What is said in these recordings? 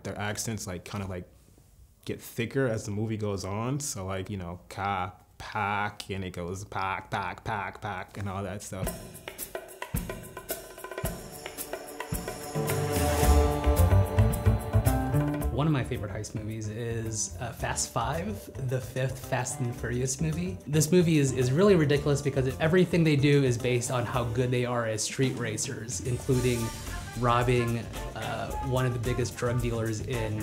Their accents like kind of like get thicker as the movie goes on. So like, you know, ka, pack, and it goes pack, pack, pack, pack, and all that stuff. One of my favorite heist movies is Fast Five, the fifth Fast and Furious movie. This movie is really ridiculous because everything they do is based on how good they are as street racers, including robbing one of the biggest drug dealers in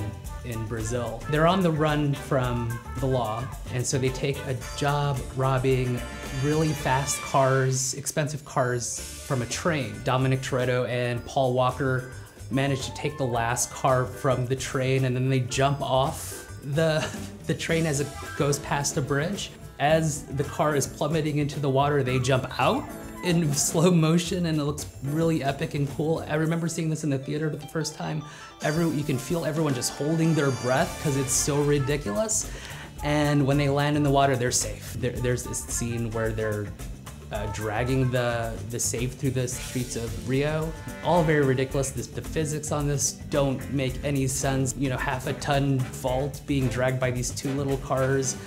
Brazil. They're on the run from the law, and so they take a job robbing really fast cars, expensive cars from a train. Dominic Toretto and Paul Walker manage to take the last car from the train, and then they jump off the train as it goes past a bridge. As the car is plummeting into the water, they jump out in slow motion, and it looks really epic and cool. I remember seeing this in the theater for the first time. You can feel everyone just holding their breath because it's so ridiculous. And when they land in the water, they're safe. There's this scene where they're dragging the safe through the streets of Rio. All very ridiculous. The physics on this don't make any sense. You know, half a ton vault being dragged by these two little cars.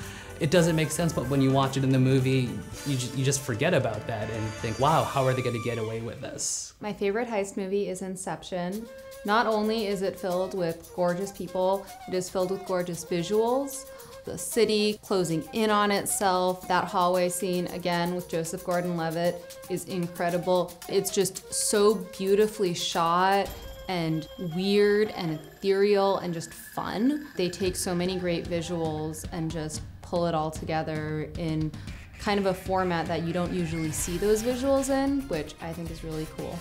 It doesn't make sense, but when you watch it in the movie, you just forget about that and think, wow, how are they gonna get away with this? My favorite heist movie is Inception. Not only is it filled with gorgeous people, it is filled with gorgeous visuals. The city closing in on itself. That hallway scene, again, with Joseph Gordon-Levitt is incredible. It's just so beautifully shot and weird and ethereal and just fun. They take so many great visuals and just pull it all together in kind of a format that you don't usually see those visuals in, which I think is really cool.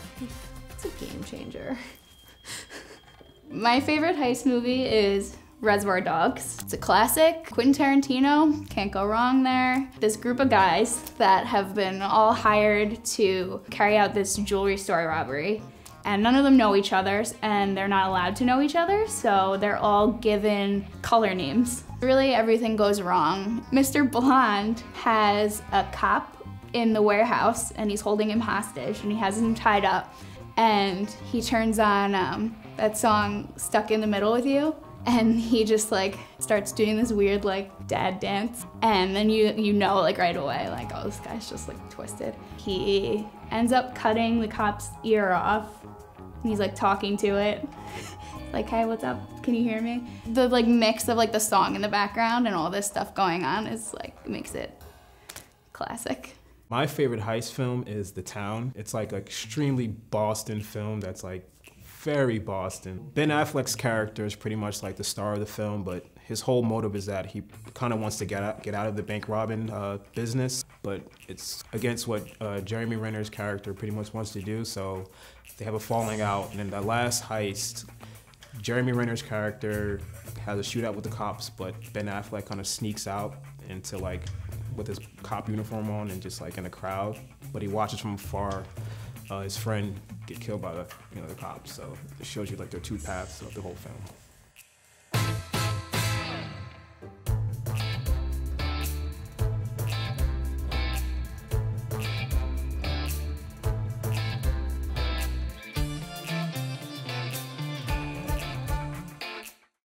It's a game changer. My favorite heist movie is Reservoir Dogs. It's a classic. Quentin Tarantino, can't go wrong there. This group of guys that have been all hired to carry out this jewelry store robbery, and none of them know each other, and they're not allowed to know each other, so they're all given color names. Really, everything goes wrong. Mr. Blonde has a cop in the warehouse, and he's holding him hostage, and he has him tied up, and he turns on that song, Stuck in the Middle with You, and he just like starts doing this weird like dad dance, and then you know like right away like, oh, this guy's just like twisted. He ends up cutting the cop's ear off, and he's like talking to it like, hey, what's up, can you hear me? The like mix of like the song in the background and all this stuff going on is like makes it classic. My favorite heist film is The Town. It's like an extremely Boston film that's like very Boston. Ben Affleck's character is pretty much like the star of the film, but his whole motive is that he kind of wants to get out of the bank robbing business, but it's against what Jeremy Renner's character pretty much wants to do, so they have a falling out, and in the last heist, Jeremy Renner's character has a shootout with the cops, but Ben Affleck kind of sneaks out into like, with his cop uniform on and just like in a crowd, but he watches from afar his friend get killed by the cops. So it shows you like there are two paths of the whole film.